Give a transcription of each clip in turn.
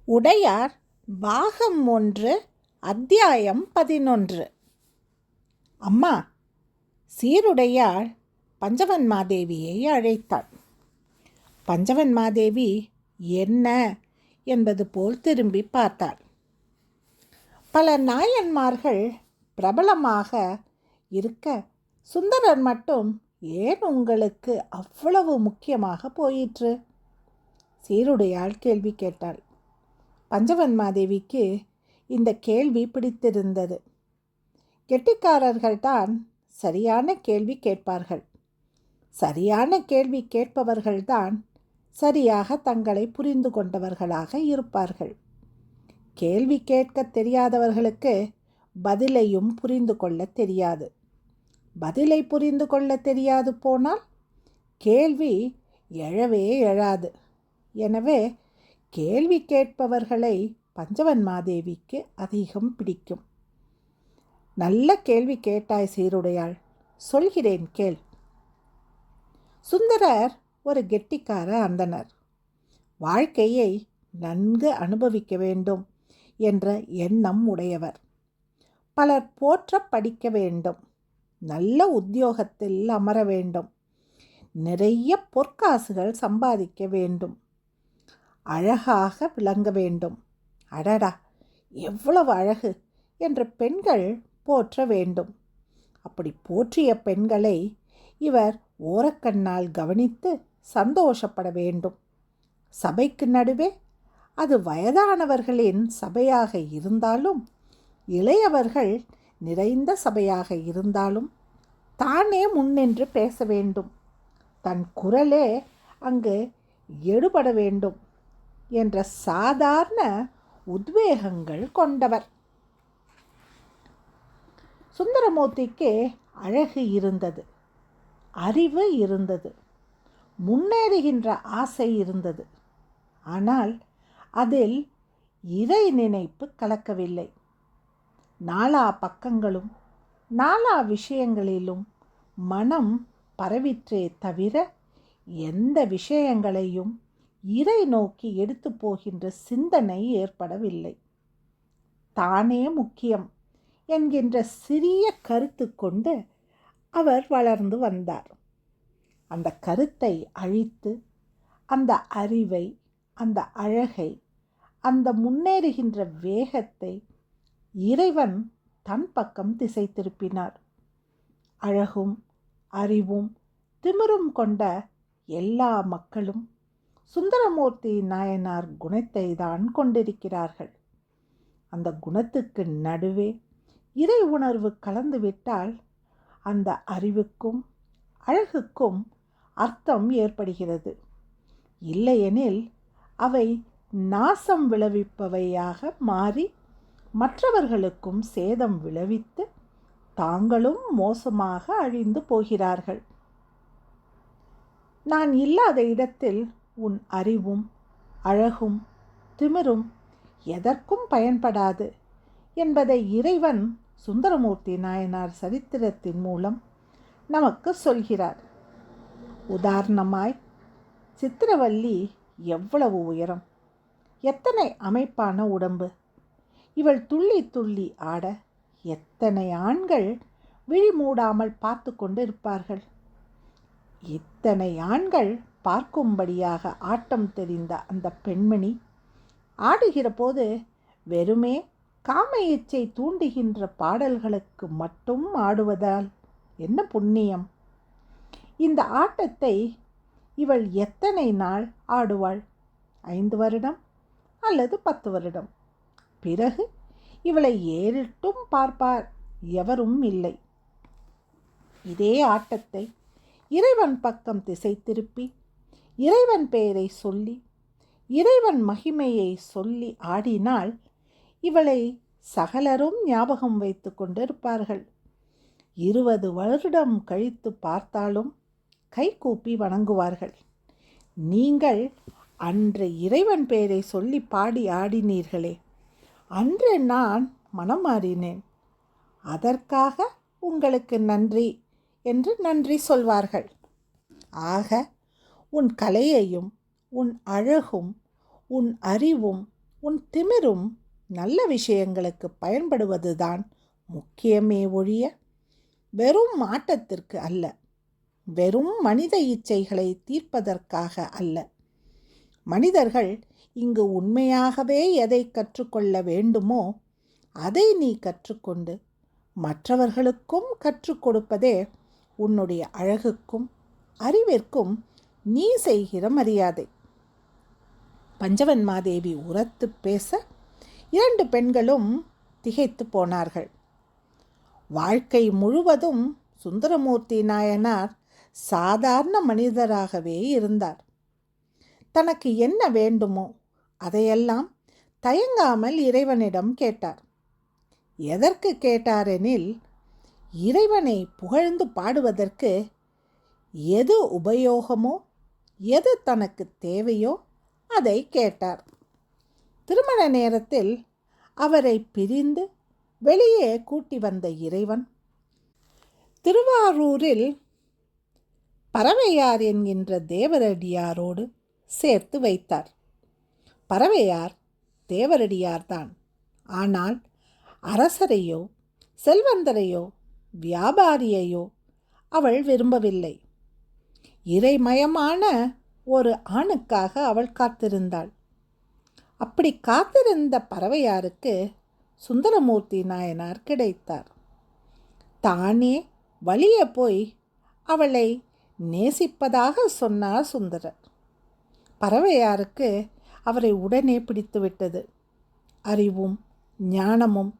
உடையார் பாகம் 1 அத்தியாயம் 11. அம்மா, சீருடையாள் பஞ்சவன்மாதேவியை அழைத்தாள். பஞ்சவன்மாதேவி என்ன என்பது போல் திரும்பி பார்த்தாள். பல நாயன்மார்கள் பிரபலமாக இருக்க சுந்தரர் மட்டும் ஏன் உங்களுக்கு அவ்வளவு முக்கியமாக போயிற்று? சீருடையாள் கேள்வி கேட்டாள். பஞ்சவன்மாதேவிக்கு இந்த கேள்வி பிடித்திருந்தது. கெட்டிக்காரர்கள்தான் சரியான கேள்வி கேட்பார்கள். சரியான கேள்வி கேட்பவர்கள்தான் சரியாக தங்களை புரிந்து கொண்டவர்களாக இருப்பார்கள். கேள்வி கேட்க தெரியாதவர்களுக்கு பதிலையும் புரிந்து கொள்ள தெரியாது. பதிலை புரிந்து கொள்ள தெரியாது போனால் கேள்வி எழவே எழாது. எனவே கேள்வி கேட்பவர்களை பஞ்சவன்மாதேவிக்கு அதிகம் பிடிக்கும். நல்ல கேள்வி கேட்டாய் சீருடையாள், சொல்கிறேன் கேள். சுந்தரர் ஒரு கெட்டிக்கார அந்தணர். வாழ்க்கையை நன்கு அனுபவிக்க வேண்டும் என்ற எண்ணம் உடையவர். பலர் போற்ற படிக்க வேண்டும், நல்ல உத்தியோகத்தில் அமர வேண்டும், நிறைய பொற்காசுகள் சம்பாதிக்க வேண்டும், அழகாக விளங்க வேண்டும். அடடா, எவ்வளவு அழகு என்ற பெண்கள் போற்ற வேண்டும். அப்படி போற்றிய பெண்களை இவர் ஓரக்கண்ணால் கவனித்து சந்தோஷப்பட வேண்டும். சபைக்கு நடுவே அது வயதானவர்களின் சபையாக இருந்தாலும் இளையவர்கள் நிறைந்த சபையாக இருந்தாலும் தானே முன்னின்று பேச வேண்டும். தன் குரலே அங்கு எடுபட வேண்டும் என்ற சாதாரண உத்வேகங்கள் கொண்டவர். சுந்தரமூர்த்திக்கு அழகு இருந்தது, அறிவு இருந்தது, முன்னேறுகின்ற ஆசை இருந்தது. ஆனால் அதில் இறை நினைப்பு கலக்கவில்லை. நாலா பக்கங்களும் நாலா விஷயங்களிலும் மனம் பரவிற்றே தவிர எந்த விஷயங்களையும் இறை நோக்கி எடுத்து போகின்ற சிந்தனை ஏற்படவில்லை. தானே முக்கியம் என்கின்ற சிறிய கருத்து கொண்டு அவர் வளர்ந்து வந்தார். அந்த கருத்தை அழித்து அந்த அறிவை, அந்த அழகை, அந்த முன்னேறுகின்ற வேகத்தை இறைவன் தன் பக்கம் திசை திருப்பினார். அழகும் அறிவும் திமிரும் கொண்ட எல்லா மக்களும் சுந்தரமூர்த்தி நாயனார் குணத்தை தான் கொண்டிருக்கிறார்கள். அந்த குணத்துக்கு நடுவே இறை உணர்வு கலந்துவிட்டால் அந்த அறிவுக்கும் அழகுக்கும் அர்த்தம் ஏற்படுகிறது. இல்லையெனில் அவை நாசம் விளைவிப்பவையாக மாறி மற்றவர்களுக்கும் சேதம் விளைவித்து தாங்களும் மோசமாக அழிந்து போகிறார்கள். நான் இல்லாத இடத்தில் உன் அறிவும் அழகும் திமிரும் எதற்கும் பயன்படாது என்பதை இறைவன் சுந்தரமூர்த்தி நாயனார் சரித்திரத்தின் மூலம் நமக்கு சொல்கிறார். உதாரணமாய், சித்திரவல்லி எவ்வளவு உயரம், எத்தனை அமைப்பான உடம்பு, இவள் துள்ளி துள்ளி ஆட எத்தனை ஆண்கள் விழி மூடாமல் பார்த்து கொண்டு இருப்பார்கள். இத்தனை ஆண்கள் பார்க்கும்படியாக ஆட்டம் தெரிந்த அந்த பெண்மணி ஆடுகிற போது வெறுமே காம இச்சை தூண்டுகின்ற பாடல்களுக்கு மட்டும் ஆடுவதால் என்ன புண்ணியம்? இந்த ஆட்டத்தை இவள் எத்தனை நாள் ஆடுவாள்? 5 வருடம் அல்லது 10 வருடம். பிறகு இவளை ஏறிட்டும் பார்ப்பார் எவரும் இல்லை. இதே ஆட்டத்தை இறைவன் பக்கம் திசை திருப்பி இறைவன் பெயரை சொல்லி இறைவன் மகிமையை சொல்லி ஆடினால் இவளை சகலரும் ஞாபகம் வைத்து கொண்டிருப்பார்கள். 20 வருடம் கழித்து பார்த்தாலும் கைகூப்பி வணங்குவார்கள். நீங்கள் அன்று இறைவன் பெயரை சொல்லி பாடி ஆடினீர்களே, அன்று நான் மனம் மாறினேன், அதற்காக உங்களுக்கு நன்றி என்று நன்றி சொல்வார்கள். ஆக உன் கலையையும் உன் அழகும் உன் அறிவும் உன் திமிரும் நல்ல விஷயங்களுக்கு பயன்படுவதுதான் முக்கியமே ஒழிய வெறும் மாட்டத்திற்கு அல்ல, வெறும் மனித இச்சைகளை தீர்ப்பதற்காக அல்ல. மனிதர்கள் இங்கு உண்மையாகவே எதை கற்றுக்கொள்ள வேண்டுமோ அதை நீ கற்றுக்கொண்டு மற்றவர்களுக்கும் கற்றுக் கொடுப்பதே உன்னுடைய அழகுக்கும் அறிவிற்கும் நீ செய்கிற மரியாதை. பஞ்சவன்மாதேவி உரத்து பேச 2 பெண்களும் திகைத்து போனார்கள். வாழ்க்கை முழுவதும் சுந்தரமூர்த்தி நாயனார் சாதாரண மனிதராகவே இருந்தார். தனக்கு என்ன வேண்டுமோ அதையெல்லாம் தயங்காமல் இறைவனிடம் கேட்டார். எதற்கு கேட்டாரெனில், இறைவனை புகழ்ந்து பாடுவதற்கு எது உபயோகமோ எது தனக்கு தேவையோ அதை கேட்டார். திருமண நேரத்தில் அவரை பிரிந்து வெளியே கூட்டி வந்த இறைவன் திருவாரூரில் பறவையார் என்கின்ற தேவரடியாரோடு சேர்த்து வைத்தார். பறவையார் தேவரடியார்தான். ஆனால் அரசரையோ செல்வந்தரையோ வியாபாரியையோ அவள் விரும்பவில்லை. இறைமயமான ஒரு ஆணுக்காக அவள் காத்திருந்தாள். அப்படி காத்திருந்த பறவையாருக்கு சுந்தரமூர்த்தி நாயனார் கிடைத்தார். தானே வலிய போய் அவளை நேசிப்பதாக சொன்னார் சுந்தரர். பறவையாருக்கு அவரை உடனே பிடித்துவிட்டது. அறிவும் ஞானமும்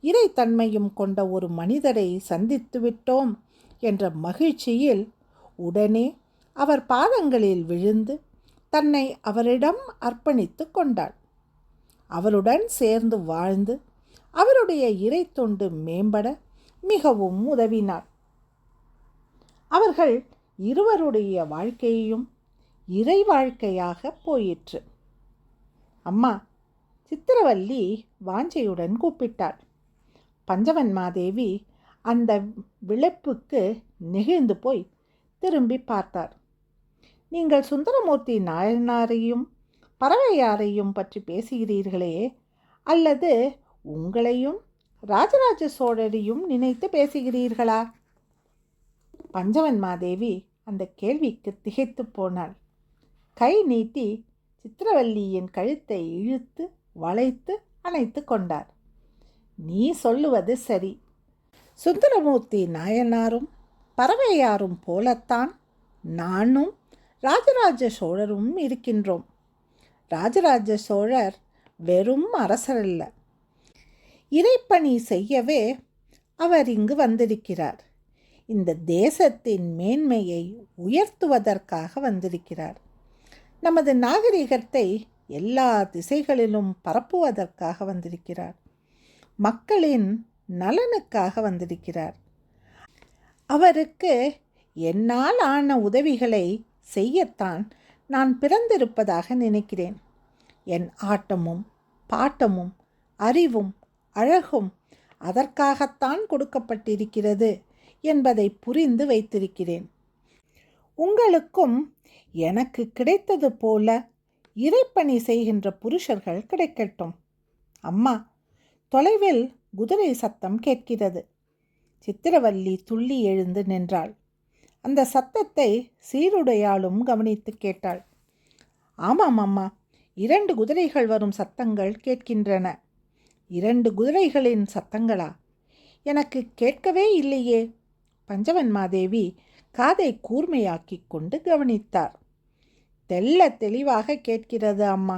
இறைத்தன்மையும் கொண்ட ஒரு மனிதரை சந்தித்து விட்டோம் என்ற மகிழ்ச்சியில் உடனே அவர் பாதங்களில் விழுந்து தன்னை அவரிடம் அர்ப்பணித்து கொண்டாள். அவருடன் சேர்ந்து வாழ்ந்து அவருடைய இறை தொண்டு மேம்பட மிகவும் உதவினார். அவர்கள் இருவருடைய வாழ்க்கையையும் இறை வாழ்க்கையாக போயிற்று. அம்மா, சித்திரவல்லி வாஞ்சையுடன் கூப்பிட்டாள். பஞ்சவன்மாதேவி அந்த விளைப்புக்கு நெகிழ்ந்து போய் திரும்பி பார்த்தார். நீங்கள் சுந்தரமூர்த்தி நாயனாரையும் பறவையாரையும் பற்றி பேசுகிறீர்களே, அல்லது உங்களையும் ராஜராஜ சோழரையும் நினைத்து பேசுகிறீர்களா? பஞ்சவன்மாதேவி அந்த கேள்விக்கு திகைத்து போனாள். கை நீட்டி சித்திரவல்லியின் கழுத்தை இழுத்து வளைத்து அணைத்து கொண்டார். நீ சொல்லுவது சரி. சுந்தரமூர்த்தி நாயனாரும் பறவையாரும் போலத்தான் நானும் ராஜராஜ சோழரும் இருக்கின்றோம். ராஜராஜ சோழர் வெறும் அரசரல்ல, இறைப்பணி செய்யவே அவர் இங்கு வந்திருக்கிறார். இந்த தேசத்தின் மேன்மையை உயர்த்துவதற்காக வந்திருக்கிறார். நமது நாகரிகத்தை எல்லா திசைகளிலும் பரப்புவதற்காக வந்திருக்கிறார். மக்களின் நலனுக்காக வந்திருக்கிறார். அவருக்கு என்னால் ஆன உதவிகளை செய்யத்தான் நான் பிறந்திருப்பதாக நினைக்கிறேன். என் ஆட்டமும் பாட்டமும் அறிவும் அழகும் அதற்காகத்தான் கொடுக்கப்பட்டிருக்கிறது என்பதை புரிந்து வைத்திருக்கிறேன். உங்களுக்கும் எனக்கு கிடைத்தது போல இறைப்பணி செய்கின்ற புருஷர்கள் கிடைக்கட்டும். அம்மா, தொலைவில் குதிரை சத்தம் கேட்கிறது. சித்திரவல்லி துள்ளி எழுந்து நின்றாள். அந்த சத்தத்தை சீருடையாலும் கவனித்து கேட்டாள். ஆமாம் அம்மா, 2 குதிரைகள் வரும் சத்தங்கள் கேட்கின்றன. 2 குதிரைகளின் சத்தங்களா? எனக்கு கேட்கவே இல்லையே. பஞ்சவன்மாதேவி காதை கூர்மையாக்கி கொண்டு கவனித்தார். தெள்ள தெளிவாக கேட்கிறது அம்மா.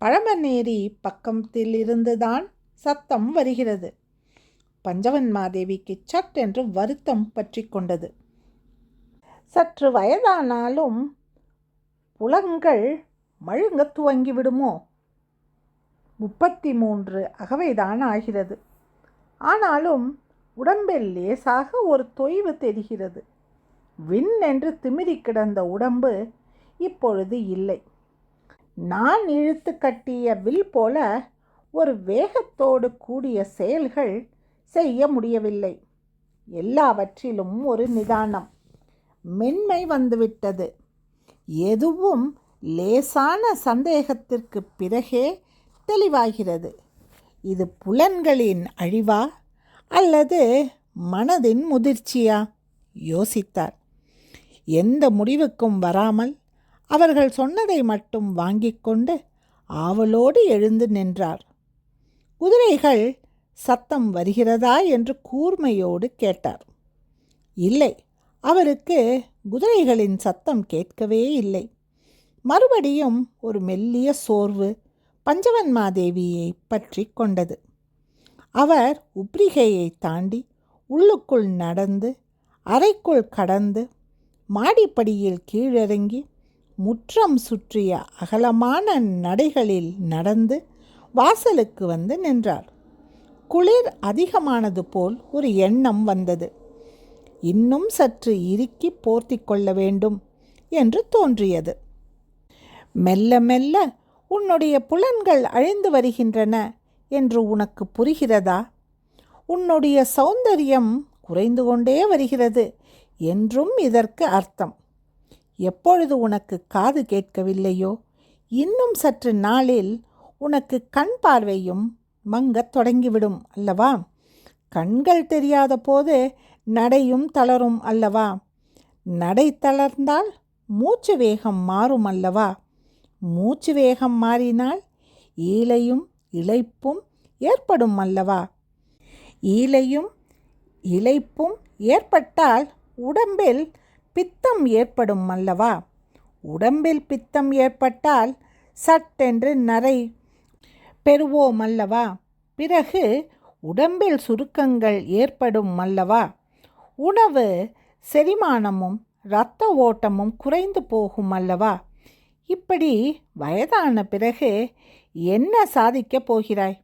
பழமநேரி பக்கத்தில் இருந்துதான் சத்தம் வருகிறது. பஞ்சவன்மாதேவிக்கு சட்டென்று வருத்தம் பற்றி கொண்டது. சற்று வயதானாலும் புலங்கள் மழுங்க துவங்கிவிடுமோ? 33 அகவைதான் ஆகிறது. ஆனாலும் உடம்பில் லேசாக ஒரு தொய்வு தெரிகிறது. விண் என்று திமிரி கிடந்த உடம்பு இப்பொழுது இல்லை. நான் இழுத்து கட்டிய வில் போல ஒரு வேகத்தோடு கூடிய செயல்கள் செய்ய முடியவில்லை. எல்லாவற்றிலும் ஒரு நிதானம், மென்மை வந்துவிட்டது. எதுவும் லேசான சந்தேகத்திற்கு பிறகே தெளிவாகிறது. இது புலன்களின் அழிவா அல்லது மனதின் முதிர்ச்சியா? யோசித்தார். எந்த முடிவுக்கும் வராமல் அவர்கள் சொன்னதை மட்டும் வாங்கிக் கொண்டு ஆவலோடு எழுந்து நின்றார். குதிரைகள் சத்தம் வருகிறதா என்று கூர்மையோடு கேட்டார். இல்லை, அவருக்கு குதிரைகளின் சத்தம் கேட்கவே இல்லை. மறுபடியும் ஒரு மெல்லிய சோர்வு பஞ்சவன்மாதேவியை பற்றி கொண்டது. அவர் உப்ரிகையை தாண்டி உள்ளுக்குள் நடந்து அறைக்குள் கடந்து மாடிப்படியில் கீழிறங்கி முற்றம் சுற்றிய அகலமான நடைகளில் நடந்து வாசலுக்கு வந்து நின்றார். குளிர் அதிகமானது போல் ஒரு எண்ணம் வந்தது. இன்னும் சற்று இறுக்கி போர்த்தி கொள்ள வேண்டும் என்று தோன்றியது. மெல்ல மெல்ல உன்னுடைய புலன்கள் அழிந்து வருகின்றன என்று உனக்கு புரிகிறதா? உன்னுடைய சௌந்தரியம் குறைந்து கொண்டே வருகிறது என்றும் இதற்கு அர்த்தம். எப்பொழுது உனக்கு காது கேட்கவில்லையோ இன்னும் சற்று நாளில் உனக்கு கண் பார்வையும் மங்கத் தொடங்கிவிடும் அல்லவா? கண்கள் தெரியாத போது நடையும் தளரும் அல்லவா? நடை தளர்ந்தால் மூச்சு வேகம் மாறும் அல்லவா? மூச்சு வேகம் மாறினால் ஈலையும் இளைப்பும் ஏற்படும் அல்லவா? ஈலையும் இளைப்பும் ஏற்பட்டால் உடம்பில் பித்தம் ஏற்படும் அல்லவா? உடம்பில் பித்தம் ஏற்பட்டால் சட்டென்று நரை பெறுவோம் அல்லவா? பிறகு உடம்பில் சுருக்கங்கள் ஏற்படும் அல்லவா? உணவு செரிமானமும் இரத்த ஓட்டமும் குறைந்து போகும் அல்லவா? இப்படி வயதான பிறகு என்ன சாதிக்கப் போகிறாய்?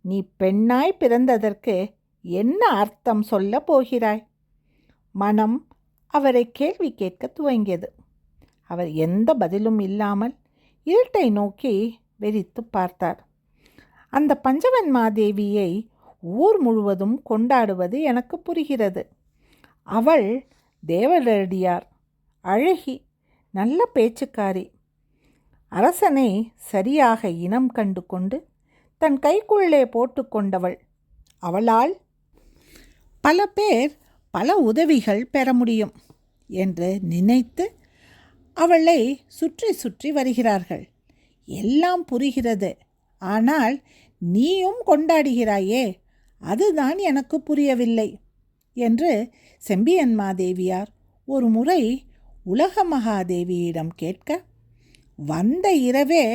நீ பெண்ணாய் பிறந்ததற்கு என்ன அர்த்தம் சொல்ல போகிறாய்? மனம் அவரை கேள்வி கேட்க துவங்கியது. அவர் எந்த பதிலும் இல்லாமல் இருட்டை நோக்கி வெறித்து பார்த்தார். அந்த பஞ்சவன்மாதேவியை ஊர் முழுவதும் கொண்டாடுவது எனக்கு புரிகிறது. அவள் தேவரடியார், அழகி, நல்ல பேச்சுக்காரி. அரசனை சரியாக இனம் கண்டு கொண்டு தன் கைக்குள்ளே போட்டு கொண்டவள். அவளால் பல பேர் பல உதவிகள் பெற முடியும் என்று நினைத்து அவளை சுற்றி சுற்றி வருகிறார்கள். எல்லாம் புரிகிறது. ஆனால் நீயும் கொண்டாடுகிறாயே, அதுதான் எனக்கு புரியவில்லை என்று செம்பியன்மாதேவியார் ஒரு முறை உலக மகாதேவியிடம் கேட்க, வந்த இரவே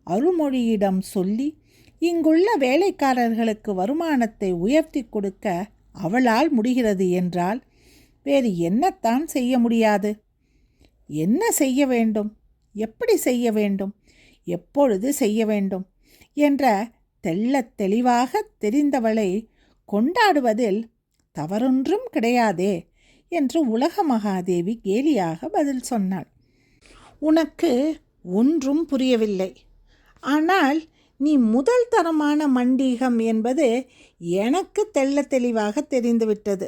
அருள்மொழியிடம் சொல்லி இங்குள்ள வேலைக்காரர்களுக்கு வருமானத்தை உயர்த்தி கொடுக்க அவளால் முடிகிறது என்றால் வேறு என்னத்தான் செய்ய முடியாது? என்ன செய்ய வேண்டும், எப்படி செய்ய வேண்டும், எப்பொழுது செய்ய வேண்டும் என்ற தெள்ளத் தெளிவாக தெரிந்தவளை கொண்டாடுவதில் தவறொன்றும் கிடையாதே என்று உலக மகாதேவி கேலியாக பதில் சொன்னாள். உனக்கு ஒன்றும் புரியவில்லை. ஆனால் நீ முதல் தரமான மண்டீகம் என்பது எனக்கு தெள்ள தெளிவாக தெரிந்துவிட்டது.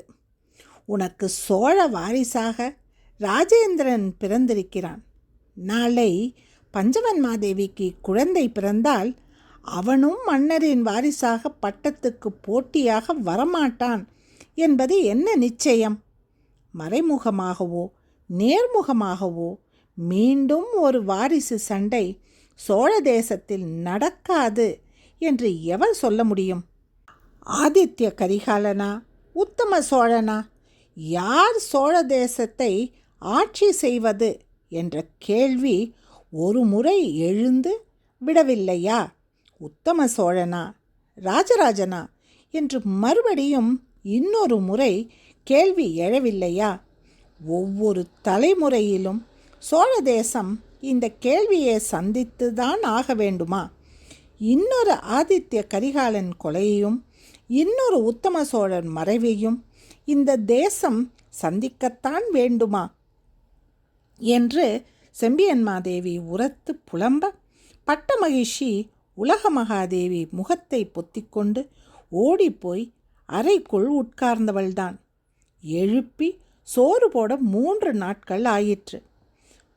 உனக்கு சோழ வாரிசாக ராஜேந்திரன் பிறந்திருக்கிறான். நாளை பஞ்சவன்மாதேவிக்கு குழந்தை பிறந்தால் அவனும் மன்னரின் வாரிசாக பட்டத்துக்கு போட்டியாக வரமாட்டான் என்பது என்ன நிச்சயம்? மறைமுகமாகவோ நேர்முகமாகவோ மீண்டும் ஒரு வாரிசு சண்டை சோழ தேசத்தில் நடக்காது என்று எவர் சொல்ல முடியும்? ஆதித்ய கரிகாலனா, உத்தம சோழனா, யார் சோழ தேசத்தை ஆட்சி செய்வது என்ற கேள்வி ஒரு முறை எழுந்து விடவில்லையா? உத்தம சோழனா, ராஜராஜனா என்று மறுபடியும் இன்னொரு முறை கேள்வி எழவில்லையா? ஒவ்வொரு தலைமுறையிலும் சோழ தேசம் இந்த கேள்வியை சந்தித்துதான் ஆக வேண்டுமா? இன்னொரு ஆதித்ய கரிகாலன் கொலையையும் இன்னொரு உத்தம சோழன் மறைவையும் இந்த தேசம் சந்திக்கத்தான் வேண்டுமா என்று செம்பியன்மாதேவி உரத்து புலம்ப, பட்டமகிழ்ச்சி உலக மகாதேவி முகத்தை பொத்திக்கொண்டு ஓடிப்போய் அறைக்குள் உட்கார்ந்தவள்தான். எழுப்பி சோறு போட 3 நாட்கள் ஆயிற்று.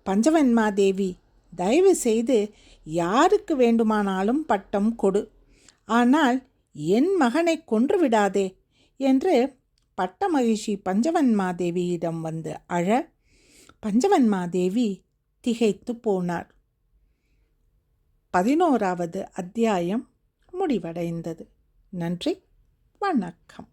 பஞ்சவன்மாதேவி, தயவு செய்து யாருக்கு வேண்டுமானாலும் பட்டம் கொடு, ஆனால் என் மகனை கொன்று விடாதே என்று பட்டமகிழ்ச்சி பஞ்சவன்மாதேவியிடம் வந்து அழ, பஞ்சவன்மாதேவி திகைத்து போனார். 11வது அத்தியாயம் முடிவடைந்தது. நன்றி, வணக்கம்.